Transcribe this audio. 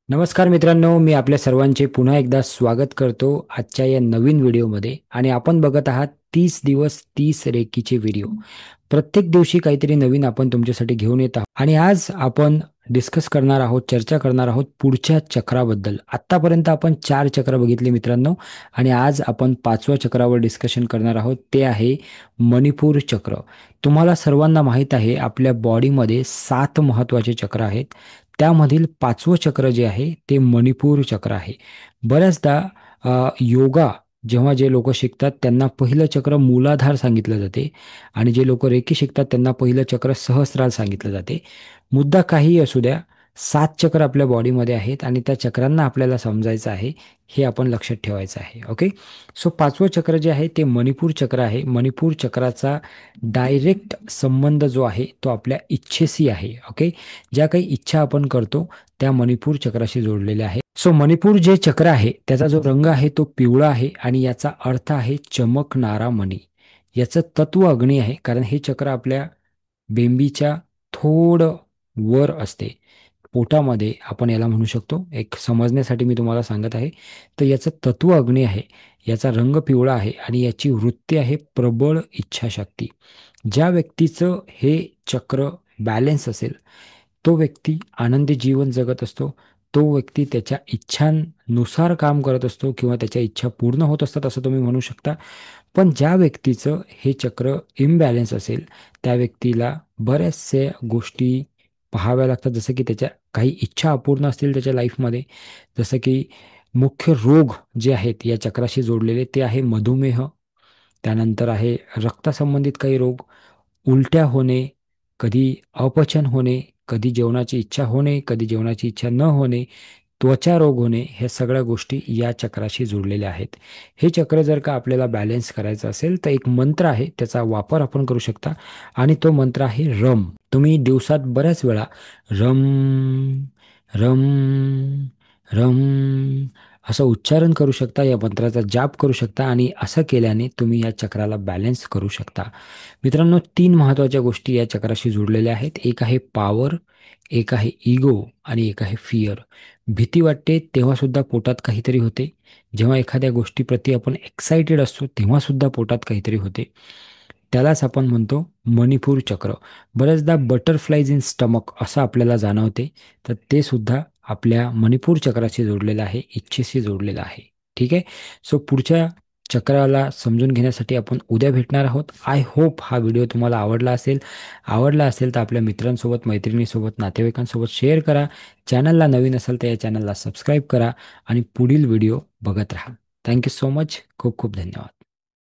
नमस्कार मित्रांनो, मी आपल्या सर्वांचे पुन्हा एकदा स्वागत करतो आजच्या या नवीन व्हिडिओमध्ये. आणि आपण बघत आहात 30 दिवस 30 रेकीचे व्हिडिओ. प्रत्येक दिवशी काहीतरी नवीन आपण तुमच्यासाठी घेऊन येत आहोत. आणि आज आपण डिस्कस करणार आहोत, चर्चा करणार आहोत पुढच्या चक्राबद्दल. आतापर्यंत आपण 4 चक्र बघितले मित्रांनो, आणि आज आपण 5व्या चक्रावर डिस्कशन करणार आहोत. ते आहे मणिपूर चक्र. तुम्हाला सर्वांना माहीत आहे, आपल्या बॉडीमध्ये 7 महत्त्वाचे चक्र आहेत. त्यामधील 5वं चक्र जे आहे ते मणिपूर चक्र आहे. बऱ्याचदा योगा जेव्हा जे लोक शिकतात त्यांना पहिलं चक्र मूलाधार सांगितलं जाते, आणि जे लोक रेकी शिकतात त्यांना पहिलं चक्र सहस्रार सांगितलं जाते. मुद्दा काहीही असू द्या, 7 चक्र आपल्या बॉडीमध्ये आहेत आणि त्या चक्रांना आपल्याला समजायचं आहे, हे आपण लक्षात ठेवायचं आहे. ओके. सो 5वं चक्र जे आहे ते मणिपूर चक्र आहे. मणिपूर चक्राचा डायरेक्ट संबंध जो आहे तो आपल्या इच्छेशी आहे. ओके. ज्या काही इच्छा आपण करतो त्या मणिपूर चक्राशी जोडलेल्या आहेत. सो मणिपूर जे चक्र आहे त्याचा जो रंग आहे तो पिवळा आहे, आणि याचा अर्थ आहे चमकणारा मणी. याचं तत्व अग्नी आहे, कारण हे चक्र आपल्या बेंबीच्या थोडं वर असते, पोटामध्ये आपण याला म्हणू शकतो. एक समजण्यासाठी मी तुम्हाला सांगत आहे. तर याचं तत्व अग्नी आहे, याचा रंग पिवळा आहे, आणि याची वृत्ती आहे प्रबळ इच्छाशक्ती. ज्या व्यक्तीचं हे चक्र बॅलेन्स असेल तो व्यक्ती आनंदी जीवन जगत असतो. तो व्यक्ती त्याच्या इच्छांनुसार काम करत असतो, किंवा त्याच्या इच्छा पूर्ण होत असतात असं तुम्ही म्हणू शकता. पण ज्या व्यक्तीचं हे चक्र इम्बॅलन्स असेल त्या व्यक्तीला बऱ्याचशा गोष्टी पाहाव्या लागतात, जसं की त्याच्या काही इच्छा अपूर्ण असतील त्याच्या लाईफमध्ये. जसं की मुख्य रोग जे आहेत या चक्राशी जोडलेले ते आहे मधुमेह, त्यानंतर आहे रक्तासंबंधित काही रोग, उलट्या होणे, कधी अपचन होणे, कधी जेवणाची इच्छा होणे, कधी जेवणाची इच्छा न होणे, त्वचा रोग होणे, ह्या सगळ्या गोष्टी या चक्राशी जोडलेल्या आहेत. हे चक्र जर का आपल्याला बॅलन्स करायचं असेल तर एक मंत्र आहे, त्याचा वापर आपण करू शकता. आणि तो मंत्र आहे रम. तुम्ही दिवसात बऱ्याच वेळा रम रम रम असं उच्चारण करू शकता, या मंत्राचा जाप करू शकता, आणि असं केल्याने तुम्ही या चक्राला बॅलन्स करू शकता. मित्रांनो, 3 महत्त्वाच्या गोष्टी या चक्राशी जोडलेल्या आहेत. एक आहे पॉवर, एक आहे इगो, आणि एक आहे फिअर. भीती वाटते तेव्हा सुद्धा पोटात काहीतरी होते. जेव्हा एखाद्या गोष्टीप्रती आपण एक्साइटेड असतो तेव्हा सुद्धा पोटात काहीतरी होते. त्यालाच आपण म्हणतो मणिपूर चक्र. बऱ्याचदा बटरफ्लायज इन स्टमक असं आपल्याला जाणवते, तर ते सुद्धा आपल्या मणिपूर चक्राशी जोडलेलं आहे, इच्छेशी जोडलेलं आहे. ठीक आहे. सो पुढच्या चक्राला समजून घेण्यासाठी आपण उद्या भेटणार आहोत. आय होप हा व्हिडिओ तुम्हाला आवडला असेल. आवडला असेल तर आपल्या मित्रांसोबत, मैत्रिणीसोबत, नातेवाईकांसोबत शेअर करा. चॅनलला नवीन असाल तर या चॅनलला सबस्क्राईब करा, आणि पुढील व्हिडिओ बघत राहा. Thank you so much. खूप खूप धन्यवाद.